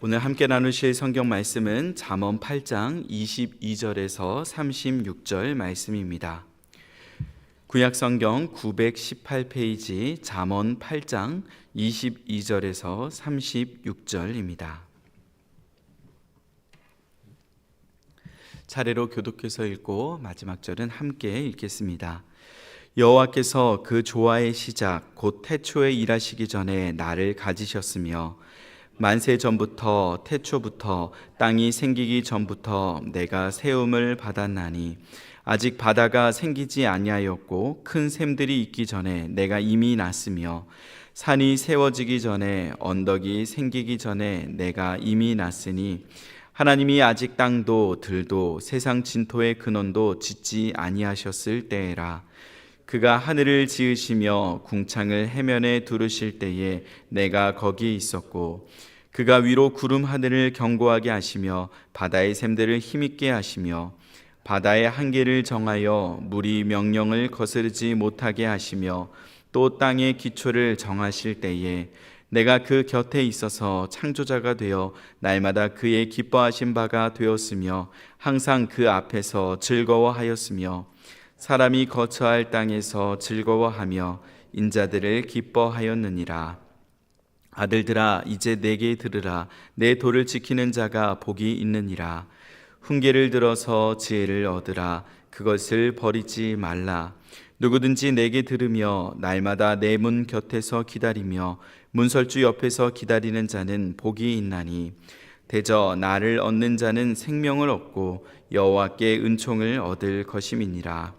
오늘 함께 나누실 성경 말씀은 잠언 8장 22절에서 36절 말씀입니다. 구약 성경 918페이지 잠언 8장 22절에서 36절입니다. 차례로 교독해서 읽고 마지막 절은 함께 읽겠습니다. 여호와께서 그 조화의 시작 곧 태초에 일하시기 전에 나를 가지셨으며 만세 전부터 태초부터 땅이 생기기 전부터 내가 세움을 받았나니 아직 바다가 생기지 아니하였고 큰 샘들이 있기 전에 내가 이미 났으며 산이 세워지기 전에 언덕이 생기기 전에 내가 이미 났으니 하나님이 아직 땅도 들도 세상 진토의 근원도 짓지 아니하셨을 때에라. 그가 하늘을 지으시며 궁창을 해면에 두르실 때에 내가 거기 있었고 그가 위로 구름 하늘을 견고하게 하시며 바다의 샘들을 힘있게 하시며 바다의 한계를 정하여 물이 명령을 거스르지 못하게 하시며 또 땅의 기초를 정하실 때에 내가 그 곁에 있어서 창조자가 되어 날마다 그의 기뻐하신 바가 되었으며 항상 그 앞에서 즐거워하였으며 사람이 거처할 땅에서 즐거워하며 인자들을 기뻐하였느니라. 아들들아 이제 내게 들으라. 내 도를 지키는 자가 복이 있느니라. 훈계를 들어서 지혜를 얻으라. 그것을 버리지 말라. 누구든지 내게 들으며 날마다 내 문 곁에서 기다리며 문설주 옆에서 기다리는 자는 복이 있나니 대저 나를 얻는 자는 생명을 얻고 여호와께 은총을 얻을 것임이니라.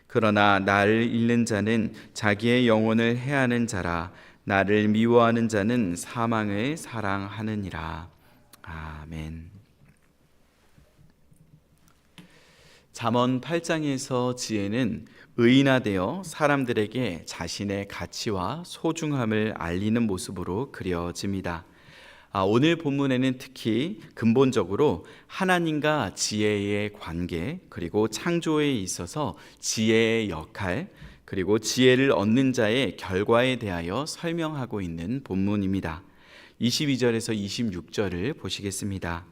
그러나 나를 잃는 자는 자기의 영혼을 해하는 자라. 나를 미워하는 자는 사망을 사랑하느니라. 아멘. 잠언 8장에서 지혜는 의인화되어 사람들에게 자신의 가치와 소중함을 알리는 모습으로 그려집니다. 오늘 본문에는 특히 근본적으로 하나님과 지혜의 관계, 그리고 창조에 있어서 지혜의 역할, 그리고 지혜를 얻는 자의 결과에 대하여 설명하고 있는 본문입니다. 22절에서 26절을 보시겠습니다.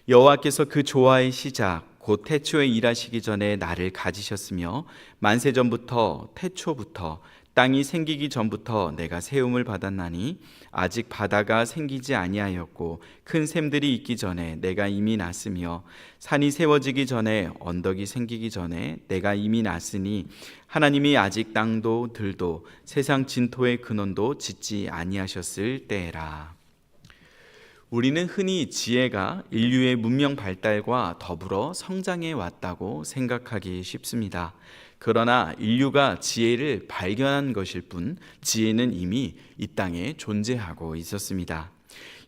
여호와께서 그 조화의 시작 곧 태초에 일하시기 전에 나를 가지셨으며 만세 전부터 태초부터 땅이 생기기 전부터 내가 세움을 받았나니 아직 바다가 생기지 아니하였고 큰 샘들이 있기 전에 내가 이미 났으며 산이 세워지기 전에 언덕이 생기기 전에 내가 이미 났으니 하나님이 아직 땅도 들도 세상 진토의 근원도 짓지 아니하셨을 때에라. 우리는 흔히 지혜가 인류의 문명 발달과 더불어 성장해 왔다고 생각하기 쉽습니다. 그러나 인류가 지혜를 발견한 것일 뿐 지혜는 이미 이 땅에 존재하고 있었습니다.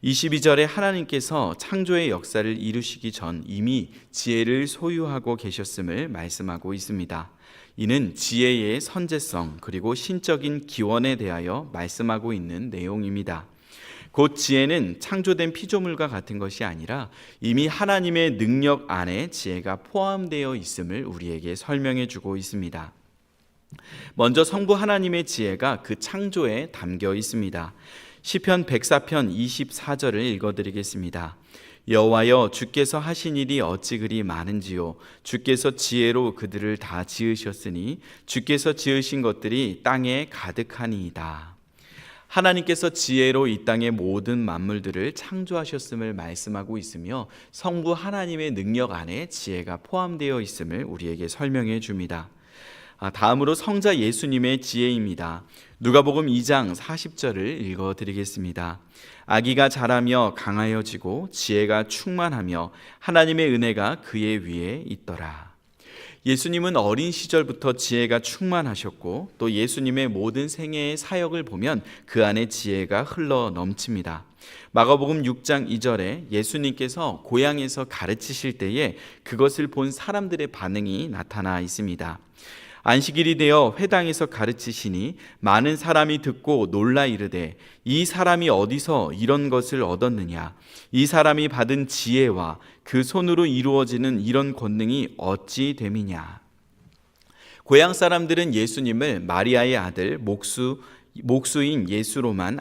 22절에 하나님께서 창조의 역사를 이루시기 전 이미 지혜를 소유하고 계셨음을 말씀하고 있습니다. 이는 지혜의 선제성 그리고 신적인 기원에 대하여 말씀하고 있는 내용입니다. 곧 지혜는 창조된 피조물과 같은 것이 아니라 이미 하나님의 능력 안에 지혜가 포함되어 있음을 우리에게 설명해 주고 있습니다. 먼저 성부 하나님의 지혜가 그 창조에 담겨 있습니다. 시편 104편 24절을 읽어드리겠습니다. 여호와여 주께서 하신 일이 어찌 그리 많은지요. 주께서 지혜로 그들을 다 지으셨으니 주께서 지으신 것들이 땅에 가득하니이다. 하나님께서 지혜로 이 땅의 모든 만물들을 창조하셨음을 말씀하고 있으며 성부 하나님의 능력 안에 지혜가 포함되어 있음을 우리에게 설명해 줍니다. 다음으로 성자 예수님의 지혜입니다. 누가복음 2장 40절을 읽어드리겠습니다. 아기가 자라며 강하여지고 지혜가 충만하며 하나님의 은혜가 그의 위에 있더라. 예수님은 어린 시절부터 지혜가 충만하셨고 또 예수님의 모든 생애의 사역을 보면 그 안에 지혜가 흘러 넘칩니다. 마가복음 6장 2절에 예수님께서 고향에서 가르치실 때에 그것을 본 사람들의 반응이 나타나 있습니다. 안식일이 되어 회당에서 가르치시니 많은 사람이 듣고 놀라 이르되 이 사람이 어디서 이런 것을 얻었느냐? 이 사람이 받은 지혜와 그 손으로 이루어지는 이런 권능이 어찌 됨이냐? 고향 사람들은 예수님을 마리아의 아들 목수 목수인 예수로만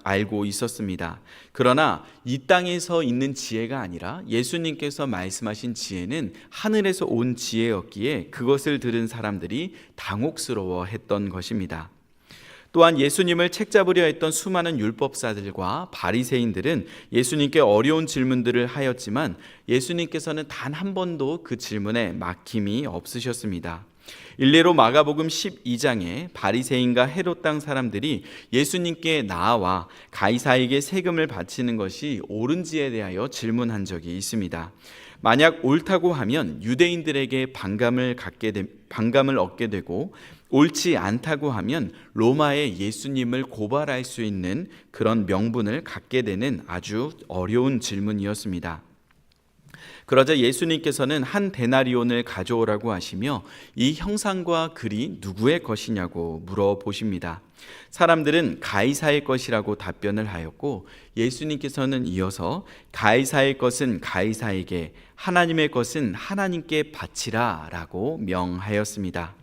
알고 있었습니다. 그러나 이 땅에서 있는 지혜가 아니라 예수님께서 말씀하신 지혜는 하늘에서 온 지혜였기에 그것을 들은 사람들이 당혹스러워했던 것입니다. 또한 예수님을 책잡으려 했던 수많은 율법사들과 바리새인들은 예수님께 어려운 질문들을 하였지만 예수님께서는 단 한 번도 그 질문에 막힘이 없으셨습니다. 일례로 마가복음 12장에 바리새인과 헤롯 땅 사람들이 예수님께 나와 가이사에게 세금을 바치는 것이 옳은지에 대하여 질문한 적이 있습니다. 만약 옳다고 하면 유대인들에게 반감을 얻게 되고 옳지 않다고 하면 로마에 예수님을 고발할 수 있는 그런 명분을 갖게 되는 아주 어려운 질문이었습니다. 그러자 예수님께서는 한 데나리온을 가져오라고 하시며 이 형상과 글이 누구의 것이냐고 물어보십니다. 사람들은 가이사의 것이라고 답변을 하였고 예수님께서는 이어서 가이사의 것은 가이사에게, 하나님의 것은 하나님께 바치라 라고 명하였습니다.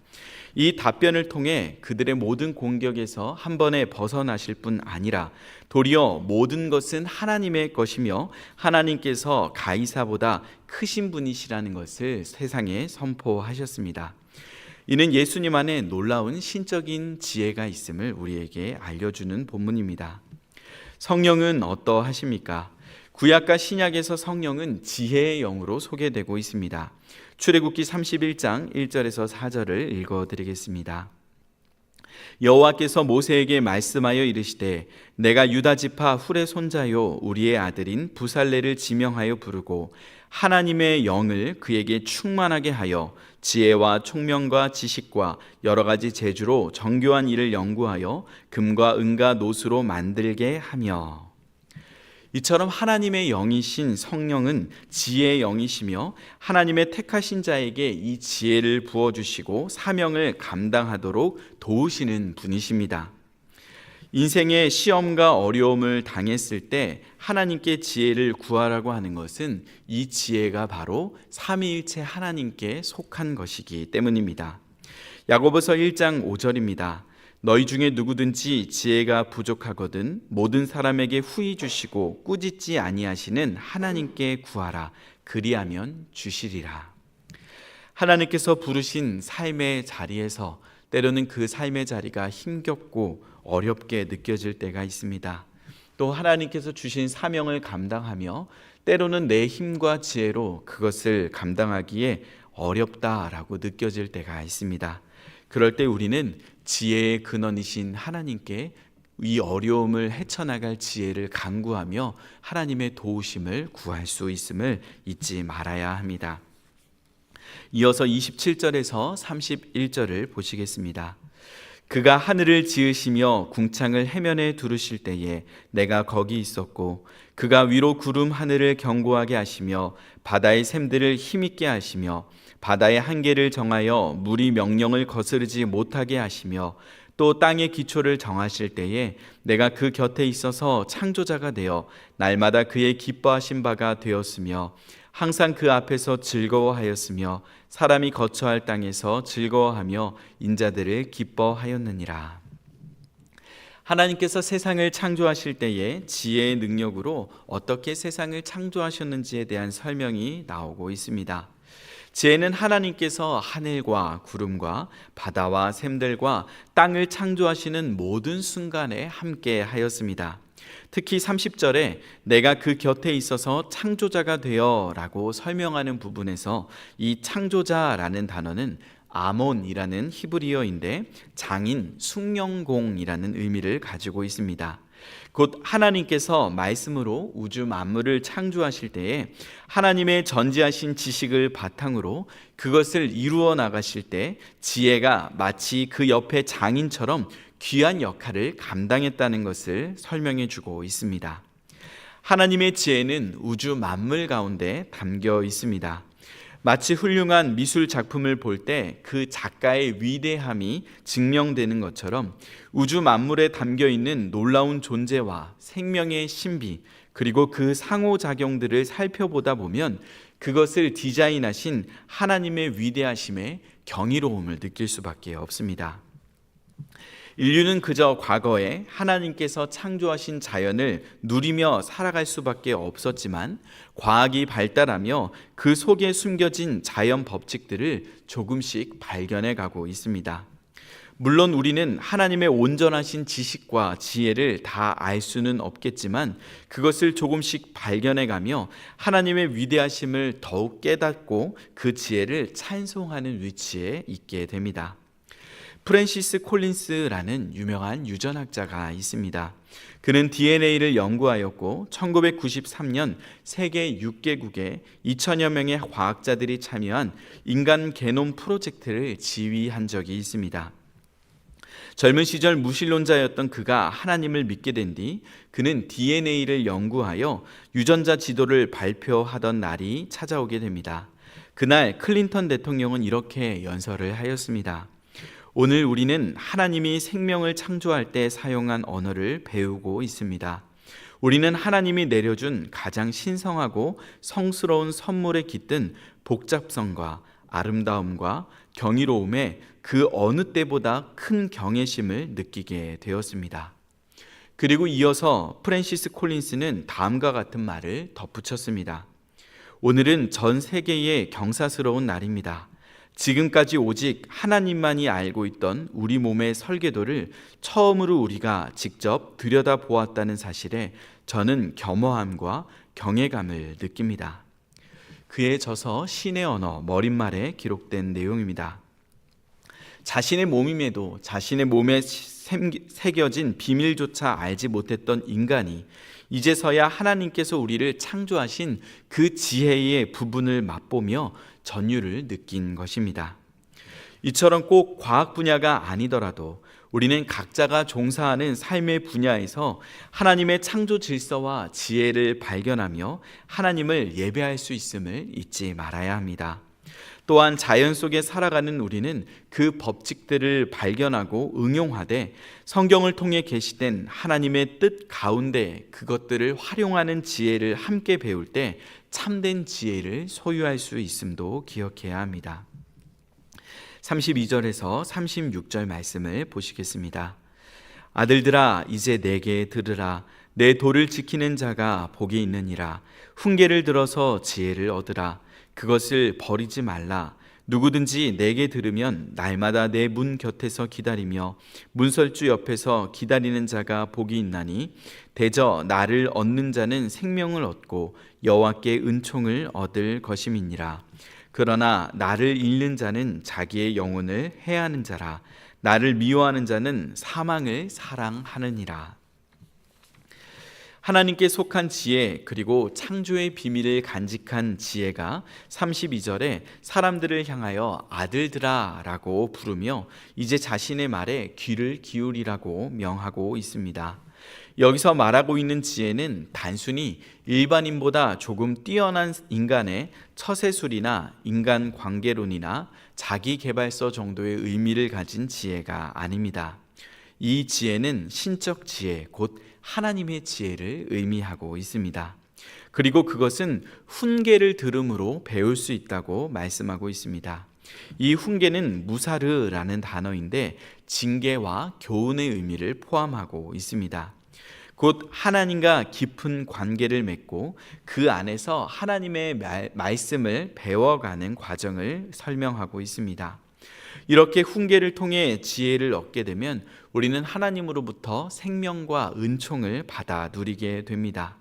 이 답변을 통해 그들의 모든 공격에서 한 번에 벗어나실 뿐 아니라 도리어 모든 것은 하나님의 것이며 하나님께서 가이사보다 크신 분이시라는 것을 세상에 선포하셨습니다. 이는 예수님 안에 놀라운 신적인 지혜가 있음을 우리에게 알려주는 본문입니다. 성령은 어떠하십니까? 구약과 신약에서 성령은 지혜의 영으로 소개되고 있습니다. 출애굽기 31장 1절에서 4절을 읽어드리겠습니다. 여호와께서 모세에게 말씀하여 이르시되 내가 유다 지파 훌의 손자요 우리의 아들인 부살레를 지명하여 부르고 하나님의 영을 그에게 충만하게 하여 지혜와 총명과 지식과 여러 가지 재주로 정교한 일을 연구하여 금과 은과 노수로 만들게 하며. 이처럼 하나님의 영이신 성령은 지혜의 영이시며 하나님의 택하신 자에게 이 지혜를 부어주시고 사명을 감당하도록 도우시는 분이십니다. 인생의 시험과 어려움을 당했을 때 하나님께 지혜를 구하라고 하는 것은 이 지혜가 바로 삼위일체 하나님께 속한 것이기 때문입니다. 야고보서 1장 5절입니다. 너희 중에 누구든지 지혜가 부족하거든 모든 사람에게 후히 주시고 꾸짖지 아니하시는 하나님께 구하라. 그리하면 주시리라. 하나님께서 부르신 삶의 자리에서 때로는 그 삶의 자리가 힘겹고 어렵게 느껴질 때가 있습니다. 또 하나님께서 주신 사명을 감당하며 때로는 내 힘과 지혜로 그것을 감당하기에 어렵다라고 느껴질 때가 있습니다. 그럴 때 우리는 지혜의 근원이신 하나님께 이 어려움을 헤쳐나갈 지혜를 간구하며 하나님의 도우심을 구할 수 있음을 잊지 말아야 합니다. 이어서 27절에서 31절을 보시겠습니다. 그가 하늘을 지으시며 궁창을 해면에 두르실 때에 내가 거기 있었고 그가 위로 구름 하늘을 견고하게 하시며 바다의 샘들을 힘있게 하시며 바다의 한계를 정하여 물이 명령을 거스르지 못하게 하시며 또 땅의 기초를 정하실 때에 내가 그 곁에 있어서 창조자가 되어 날마다 그의 기뻐하신 바가 되었으며 항상 그 앞에서 즐거워하였으며 사람이 거처할 땅에서 즐거워하며 인자들을 기뻐하였느니라. 하나님께서 세상을 창조하실 때에 지혜의 능력으로 어떻게 세상을 창조하셨는지에 대한 설명이 나오고 있습니다. 지혜는 하나님께서 하늘과 구름과 바다와 샘들과 땅을 창조하시는 모든 순간에 함께 하였습니다. 특히 30절에 내가 그 곁에 있어서 창조자가 되어 라고 설명하는 부분에서 이 창조자라는 단어는 아몬이라는 히브리어인데 장인, 숭령공이라는 의미를 가지고 있습니다. 곧 하나님께서 말씀으로 우주 만물을 창조하실 때에 하나님의 전지하신 지식을 바탕으로 그것을 이루어 나가실 때 지혜가 마치 그 옆에 장인처럼 귀한 역할을 감당했다는 것을 설명해 주고 있습니다. 하나님의 지혜는 우주 만물 가운데 담겨 있습니다. 마치 훌륭한 미술 작품을 볼 때 그 작가의 위대함이 증명되는 것처럼 우주 만물에 담겨 있는 놀라운 존재와 생명의 신비 그리고 그 상호작용들을 살펴보다 보면 그것을 디자인하신 하나님의 위대하심에 경이로움을 느낄 수밖에 없습니다. 인류는 그저 과거에 하나님께서 창조하신 자연을 누리며 살아갈 수밖에 없었지만 과학이 발달하며 그 속에 숨겨진 자연 법칙들을 조금씩 발견해 가고 있습니다. 물론 우리는 하나님의 온전하신 지식과 지혜를 다 알 수는 없겠지만 그것을 조금씩 발견해 가며 하나님의 위대하심을 더욱 깨닫고 그 지혜를 찬송하는 위치에 있게 됩니다. 프랜시스 콜린스라는 유명한 유전학자가 있습니다. 그는 DNA를 연구하였고 1993년 세계 6개국에 2천여 명의 과학자들이 참여한 인간 게놈 프로젝트를 지휘한 적이 있습니다. 젊은 시절 무신론자였던 그가 하나님을 믿게 된 뒤 그는 DNA를 연구하여 유전자 지도를 발표하던 날이 찾아오게 됩니다. 그날 클린턴 대통령은 이렇게 연설을 하였습니다. 오늘 우리는 하나님이 생명을 창조할 때 사용한 언어를 배우고 있습니다. 우리는 하나님이 내려준 가장 신성하고 성스러운 선물에 깃든 복잡성과 아름다움과 경이로움에 그 어느 때보다 큰 경외심을 느끼게 되었습니다. 그리고 이어서 프랜시스 콜린스는 다음과 같은 말을 덧붙였습니다. 오늘은 전 세계의 경사스러운 날입니다. 지금까지 오직 하나님만이 알고 있던 우리 몸의 설계도를 처음으로 우리가 직접 들여다보았다는 사실에 저는 겸허함과 경외감을 느낍니다. 그의 저서 신의 언어 머릿말에 기록된 내용입니다. 자신의 몸임에도 자신의 몸에 새겨진 비밀조차 알지 못했던 인간이 이제서야 하나님께서 우리를 창조하신 그 지혜의 부분을 맛보며 전율을 느낀 것입니다. 이처럼 꼭 과학 분야가 아니더라도 우리는 각자가 종사하는 삶의 분야에서 하나님의 창조 질서와 지혜를 발견하며 하나님을 예배할 수 있음을 잊지 말아야 합니다. 또한 자연 속에 살아가는 우리는 그 법칙들을 발견하고 응용하되 성경을 통해 계시된 하나님의 뜻 가운데 그것들을 활용하는 지혜를 함께 배울 때 참된 지혜를 소유할 수 있음도 기억해야 합니다. 32절에서 36절 말씀을 보시겠습니다. 아들들아 이제 내게 들으라. 내 도를 지키는 자가 복이 있느니라. 훈계를 들어서 지혜를 얻으라. 그것을 버리지 말라. 누구든지 내게 들으면 날마다 내 문 곁에서 기다리며 문설주 옆에서 기다리는 자가 복이 있나니 대저 나를 얻는 자는 생명을 얻고 여호와께 은총을 얻을 것임이니라. 그러나 나를 잃는 자는 자기의 영혼을 해하는 자라. 나를 미워하는 자는 사망을 사랑하느니라. 하나님께 속한 지혜 그리고 창조의 비밀을 간직한 지혜가 32절에 사람들을 향하여 아들들아 라고 부르며 이제 자신의 말에 귀를 기울이라고 명하고 있습니다. 여기서 말하고 있는 지혜는 단순히 일반인보다 조금 뛰어난 인간의 처세술이나 인간 관계론이나 자기개발서 정도의 의미를 가진 지혜가 아닙니다. 이 지혜는 신적 지혜, 곧 하나님의 지혜를 의미하고 있습니다. 그리고 그것은 훈계를 들음으로 배울 수 있다고 말씀하고 있습니다. 이 훈계는 무사르라는 단어인데 징계와 교훈의 의미를 포함하고 있습니다. 곧 하나님과 깊은 관계를 맺고 그 안에서 하나님의 말씀을 배워가는 과정을 설명하고 있습니다. 이렇게 훈계를 통해 지혜를 얻게 되면 우리는 하나님으로부터 생명과 은총을 받아 누리게 됩니다.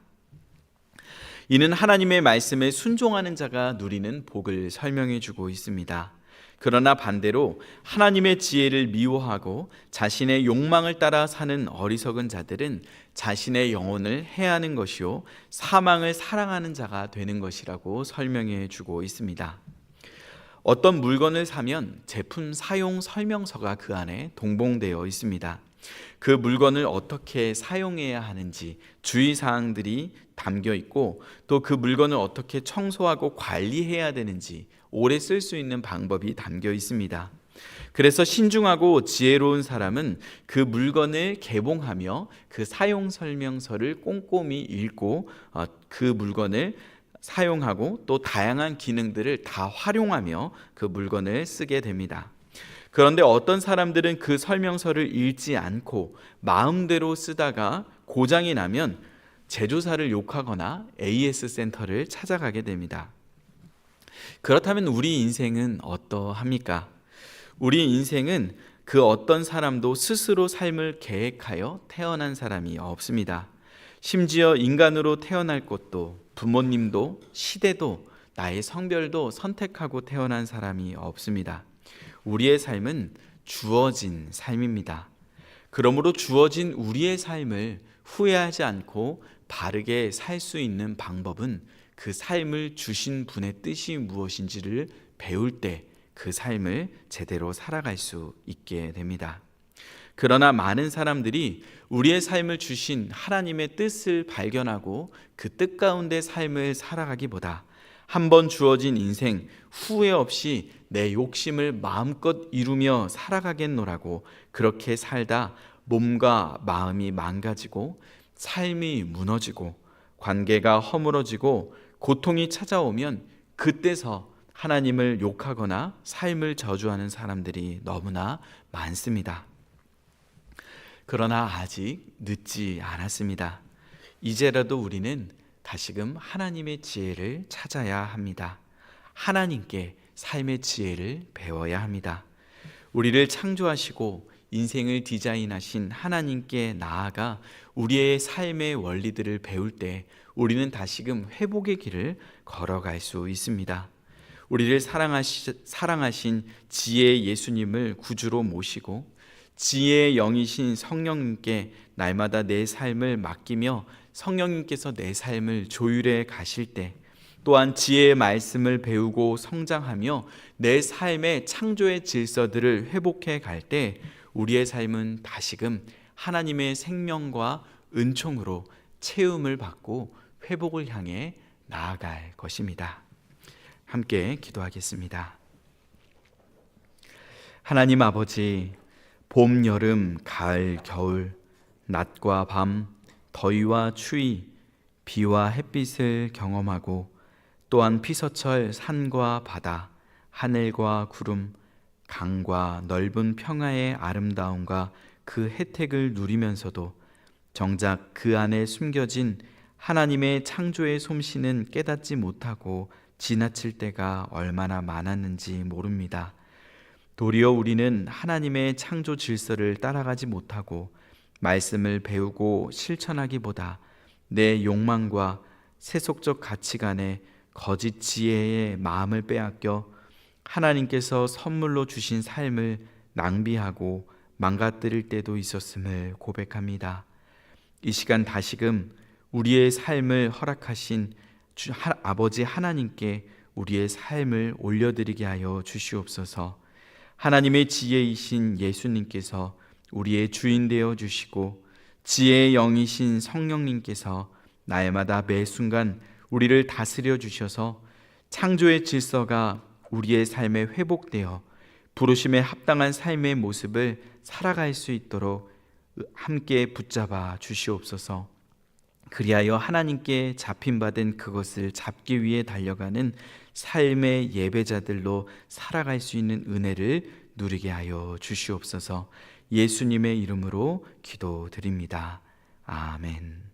이는 하나님의 말씀에 순종하는 자가 누리는 복을 설명해 주고 있습니다. 그러나 반대로 하나님의 지혜를 미워하고 자신의 욕망을 따라 사는 어리석은 자들은 자신의 영혼을 해하는 것이요 사망을 사랑하는 자가 되는 것이라고 설명해 주고 있습니다. 어떤 물건을 사면 제품 사용 설명서가 그 안에 동봉되어 있습니다. 그 물건을 어떻게 사용해야 하는지 주의사항들이 담겨 있고 또 그 물건을 어떻게 청소하고 관리해야 되는지 오래 쓸 수 있는 방법이 담겨 있습니다. 그래서 신중하고 지혜로운 사람은 그 물건을 개봉하며 그 사용 설명서를 꼼꼼히 읽고 그 물건을 사용하고 또 다양한 기능들을 다 활용하며 그 물건을 쓰게 됩니다. 그런데 어떤 사람들은 그 설명서를 읽지 않고 마음대로 쓰다가 고장이 나면 제조사를 욕하거나 AS 센터를 찾아가게 됩니다. 그렇다면 우리 인생은 어떠합니까? 우리 인생은 그 어떤 사람도 스스로 삶을 계획하여 태어난 사람이 없습니다. 심지어 인간으로 태어날 것도, 부모님도, 시대도, 나의 성별도 선택하고 태어난 사람이 없습니다. 우리의 삶은 주어진 삶입니다. 그러므로 주어진 우리의 삶을 후회하지 않고 바르게 살 수 있는 방법은 그 삶을 주신 분의 뜻이 무엇인지를 배울 때 그 삶을 제대로 살아갈 수 있게 됩니다. 그러나 많은 사람들이 우리의 삶을 주신 하나님의 뜻을 발견하고 그 뜻 가운데 삶을 살아가기보다 한 번 주어진 인생 후회 없이 내 욕심을 마음껏 이루며 살아가겠노라고 그렇게 살다 몸과 마음이 망가지고 삶이 무너지고 관계가 허물어지고 고통이 찾아오면 그때서 하나님을 욕하거나 삶을 저주하는 사람들이 너무나 많습니다. 그러나 아직 늦지 않았습니다. 이제라도 우리는 다시금 하나님의 지혜를 찾아야 합니다. 하나님께 삶의 지혜를 배워야 합니다. 우리를 창조하시고 인생을 디자인하신 하나님께 나아가 우리의 삶의 원리들을 배울 때 우리는 다시금 회복의 길을 걸어갈 수 있습니다. 우리를 사랑하신 지혜의 예수님을 구주로 모시고 지혜의 영이신 성령님께 날마다 내 삶을 맡기며 성령님께서 내 삶을 조율해 가실 때, 또한 지혜의 말씀을 배우고 성장하며 내 삶의 창조의 질서들을 회복해 갈 때 우리의 삶은 다시금 하나님의 생명과 은총으로 채움을 받고 회복을 향해 나아갈 것입니다. 함께 기도하겠습니다. 하나님 아버지, 봄, 여름, 가을, 겨울, 낮과 밤, 더위와 추위, 비와 햇빛을 경험하고 또한 피서철 산과 바다, 하늘과 구름, 강과 넓은 평화의 아름다움과 그 혜택을 누리면서도 정작 그 안에 숨겨진 하나님의 창조의 솜씨는 깨닫지 못하고 지나칠 때가 얼마나 많았는지 모릅니다. 도리어 우리는 하나님의 창조 질서를 따라가지 못하고 말씀을 배우고 실천하기보다 내 욕망과 세속적 가치관에 거짓 지혜의 마음을 빼앗겨 하나님께서 선물로 주신 삶을 낭비하고 망가뜨릴 때도 있었음을 고백합니다. 이 시간 다시금 우리의 삶을 허락하신 아버지 하나님께 우리의 삶을 올려드리게 하여 주시옵소서. 하나님의 지혜이신 예수님께서 우리의 주인 되어 주시고 지혜의 영이신 성령님께서 날마다 매 순간 우리를 다스려 주셔서 창조의 질서가 우리의 삶에 회복되어 부르심에 합당한 삶의 모습을 살아갈 수 있도록 함께 붙잡아 주시옵소서. 그리하여 하나님께 잡힌받은 그것을 잡기 위해 달려가는 삶의 예배자들로 살아갈 수 있는 은혜를 누리게 하여 주시옵소서. 예수님의 이름으로 기도드립니다. 아멘.